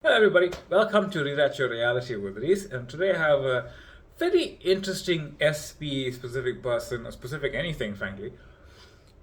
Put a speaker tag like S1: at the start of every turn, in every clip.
S1: Hello, everybody. Welcome to Rewrite Your Reality with Reese. And today I have a very interesting SP specific person, or specific anything, frankly,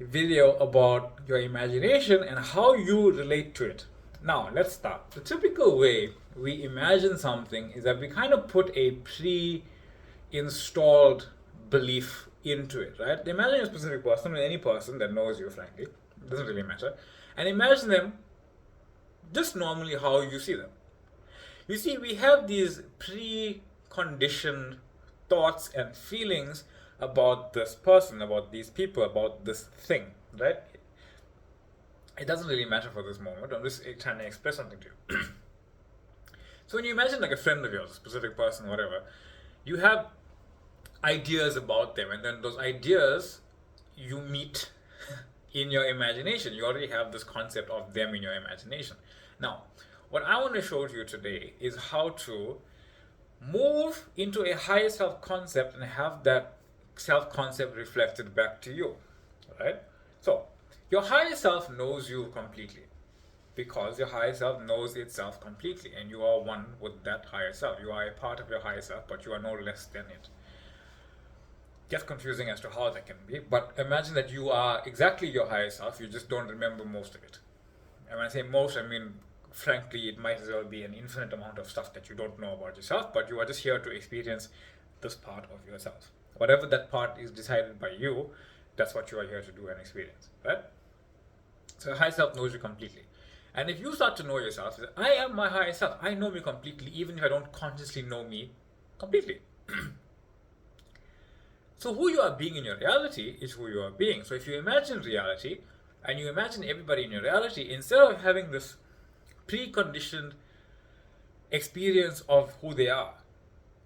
S1: video about your imagination and how you relate to it. Now, let's start. The typical way we imagine something is that we kind of put a pre installed belief into it, right? Imagine a specific person, any person that knows you, frankly, it doesn't really matter, and imagine them just normally how you see them. You see, we have these pre-conditioned thoughts and feelings about this person, about these people, about this thing, right? It doesn't really matter for this moment. I'm just trying to express something to you. So when you imagine like a friend of yours, a specific person, whatever, you have ideas about them, and then those ideas you meet in your imagination. You already have this concept of them in your imagination. Now, what I want to show you today is how to move into a higher self concept and have that self concept reflected back to you. Right? So, your higher self knows you completely because your higher self knows itself completely, and you are one with that higher self. You are a part of your higher self, but you are no less than it. Gets confusing as to how that can be, but imagine that you are exactly your higher self, you just don't remember most of it. And when I say most, I mean, frankly, it might as well be an infinite amount of stuff that you don't know about yourself, but you are just here to experience this part of yourself. Whatever that part is decided by you, that's what you are here to do and experience, right? So the higher self knows you completely. And if you start to know yourself, I am my higher self. I know me completely, even if I don't consciously know me completely. So who you are being in your reality is who you are being. So if you imagine reality and you imagine everybody in your reality, instead of having this preconditioned experience of who they are,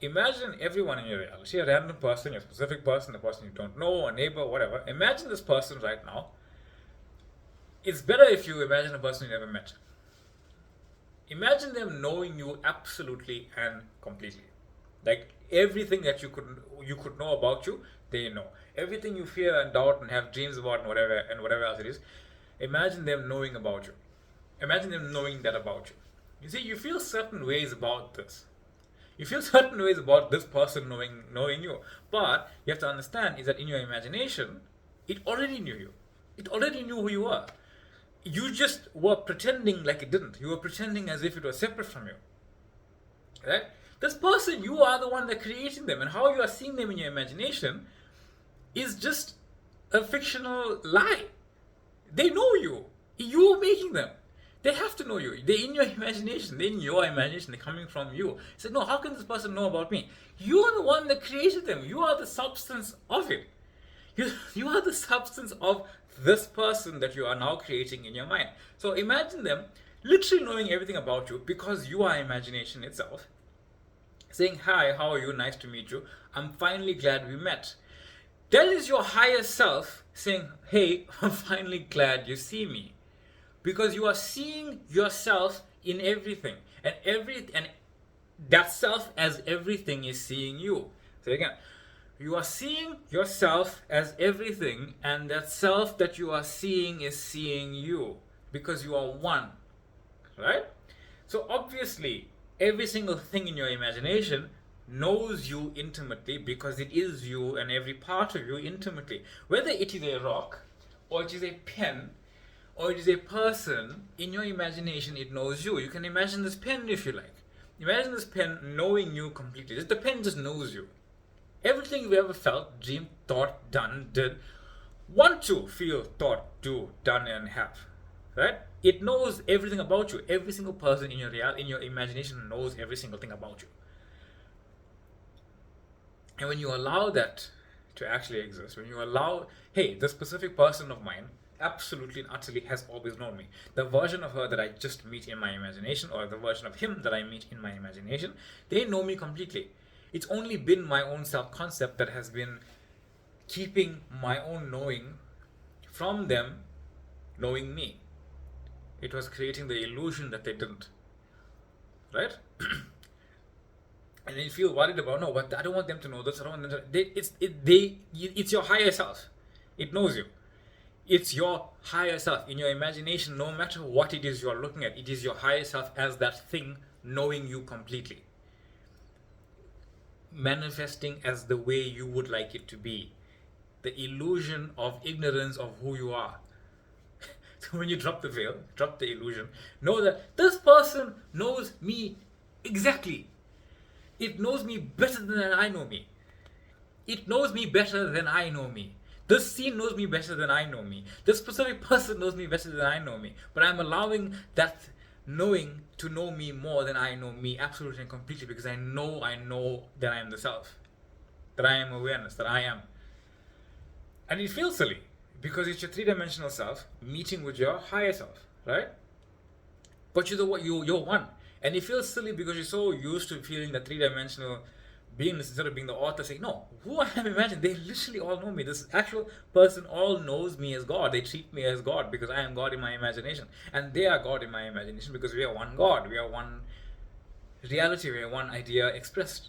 S1: imagine everyone in your reality, a random person, a specific person, a person you don't know, a neighbor, whatever. Imagine this person right now. It's better if you imagine a person you never met. Imagine them knowing you absolutely and completely. Like everything that you could know about you, they know. Everything you fear and doubt and have dreams about and whatever else it is, imagine them knowing about you. Imagine them knowing that about you. You see, you feel certain ways about this. You feel certain ways about this person knowing you. But you have to understand is that in your imagination, it already knew you. It already knew who you are. You just were pretending like it didn't. You were pretending as if it was separate from you. Right? This person, you are the one that created them, and how you are seeing them in your imagination is just a fictional lie. They know you. You're making them. They have to know you. They're in your imagination. They're in your imagination. They're coming from you. You say, no, how can this person know about me? You are the one that created them. You are the substance of it. You are the substance of this person that you are now creating in your mind. So imagine them literally knowing everything about you because you are imagination itself. Saying, hi, how are you? Nice to meet you. I'm finally glad we met. That is your higher self saying, hey, I'm finally glad you see me. Because you are seeing yourself in everything. And that self as everything is seeing you. So again, you are seeing yourself as everything, and that self that you are seeing is seeing you. Because you are one. Right? So obviously, every single thing in your imagination knows you intimately because it is you and every part of you intimately. Whether it is a rock, or it is a pen, or it is a person, in your imagination it knows you. You can imagine this pen if you like. Imagine this pen knowing you completely. The pen just knows you. Everything you've ever felt, dreamed, thought, done, did, want to feel, thought, do, done, and have. Right? It knows everything about you. Every single person in your imagination knows every single thing about you. And when you allow that to actually exist, when you allow, hey, the specific person of mine absolutely and utterly has always known me. The version of her that I just meet in my imagination, or the version of him that I meet in my imagination, they know me completely. It's only been my own self concept that has been keeping my own knowing from them knowing me. It was creating the illusion that they didn't. Right? And then you feel worried about, no, but I don't want them to know this. I don't want them to. It's your higher self. It knows you. It's your higher self in your imagination. No matter what it is you're looking at, it is your higher self as that thing knowing you completely, manifesting as the way you would like it to be. The illusion of ignorance of who you are. So when you drop the veil, drop the illusion, know that this person knows me exactly. It knows me better than I know me. It knows me better than I know me. This scene knows me better than I know me. This specific person knows me better than I know me. But I'm allowing that knowing to know me more than I know me, absolutely and completely, because I know that I am the self, that I am awareness, that I am. And it feels silly because it's your three-dimensional self meeting with your higher self, right? But you're one. And it feels silly because you're so used to feeling the three-dimensional beingness instead of being the author saying, no, who I am imagining, they literally all know me. This actual person all knows me as God. They treat me as God because I am God in my imagination. And they are God in my imagination because we are one God. We are one reality. We are one idea expressed.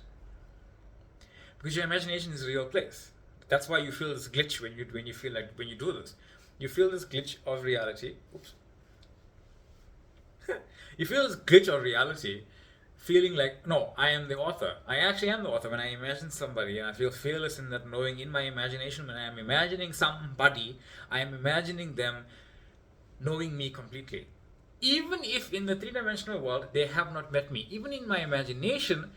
S1: Because your imagination is a real place. That's why you feel this glitch when you feel like when you do this. You feel this glitch of reality. Oops. You feel this glitch of reality, feeling like, no, I am the author. I actually am the author. When I imagine somebody and I feel fearless in that knowing in my imagination, when I am imagining somebody, I am imagining them knowing me completely. Even if in the three-dimensional world they have not met me, even in my imagination,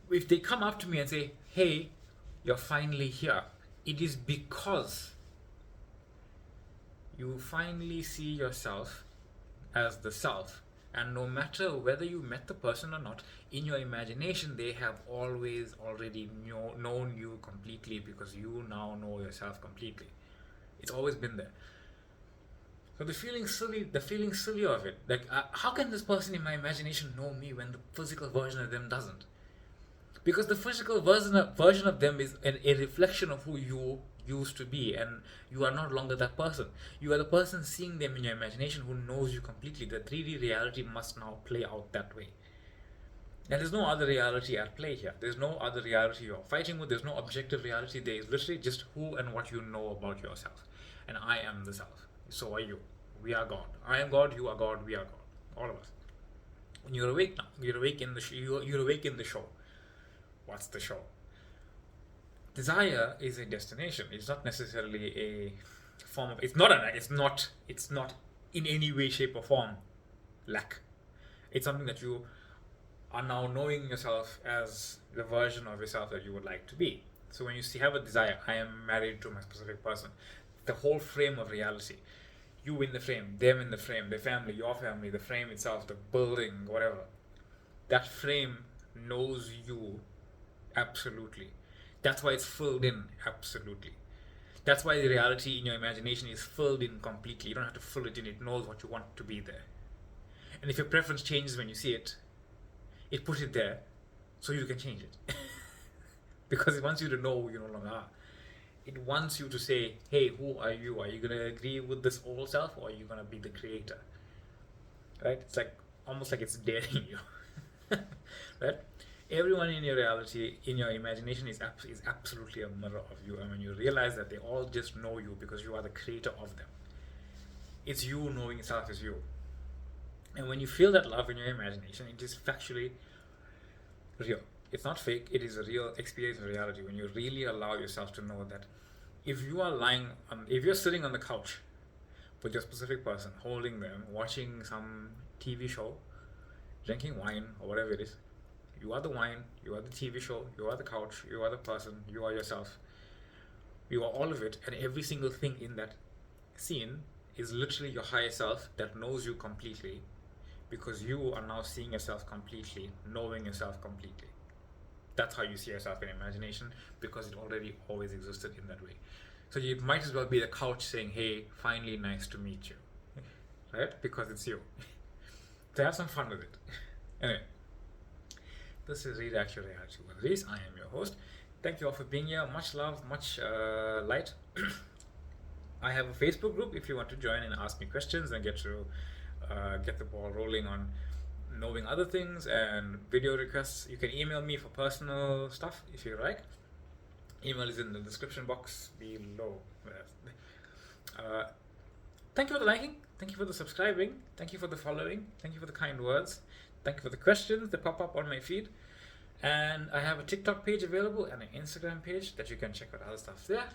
S1: if they come up to me and say, hey, you're finally here, it is because you finally see yourself as the self. And no matter whether you met the person or not, in your imagination, they have always already known you completely because you now know yourself completely. It's always been there. So the feeling silly of it, like how can this person in my imagination know me when the physical version of them doesn't? Because the physical version of them is a reflection of who you used to be, and you are no longer that person. You are the person seeing them in your imagination who knows you completely. The 3D reality must now play out that way. And there's no other reality at play here. There's no other reality you're fighting with. There's no objective reality. There is literally just who and what you know about yourself. And I am the self. So are you. We are God. I am God. You are God. We are God. All of us. And you're awake now. You're awake in the you're awake in the show. What's the show? Desire is a destination. It's not necessarily a form of. It's not in any way, shape, or form lack. It's something that you are now knowing yourself as the version of yourself that you would like to be. So when you have a desire, I am married to my specific person. The whole frame of reality. You in the frame, them in the frame, their family, your family, the frame itself, the building, whatever. That frame knows you absolutely. That's why it's filled in absolutely. That's why the reality in your imagination is filled in completely. You don't have to fill it in. It knows what you want to be there. And if your preference changes when you see it, it puts it there so you can change it. Because it wants you to know who you no longer are. It wants you to say, hey, who are you? Are you going to agree with this old self, or are you going to be the creator? Right? It's like almost like it's daring you. Right? Everyone in your reality, in your imagination, is absolutely a mirror of you. And when you realize that they all just know you because you are the creator of them, it's you knowing yourself as you. And when you feel that love in your imagination, it is factually real. It's not fake. It is a real experience of reality. When you really allow yourself to know that if you're sitting on the couch with your specific person, holding them, watching some TV show, drinking wine or whatever it is, you are the wine, you are the TV show, you are the couch, you are the person, you are yourself. You are all of it, and every single thing in that scene is literally your higher self that knows you completely, because you are now seeing yourself completely, knowing yourself completely. That's how you see yourself in imagination, because it already always existed in that way. So you might as well be the couch saying, hey, finally nice to meet you. Right? Because it's you. So have some fun with it. Anyway, this is Read Actual Reality with Reese. I am your host. Thank you all for being here. Much love, much light. I have a Facebook group if you want to join and ask me questions and get the ball rolling on knowing other things and video requests. You can email me for personal stuff if you like. Email is in the description box below. thank you for the liking, thank you for the subscribing, thank you for the following, thank you for the kind words, thank you for the questions that pop up on my feed. And I have a TikTok page available and an Instagram page that you can check out other stuff there.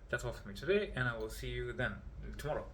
S1: That's all for me today, and I will see you then tomorrow.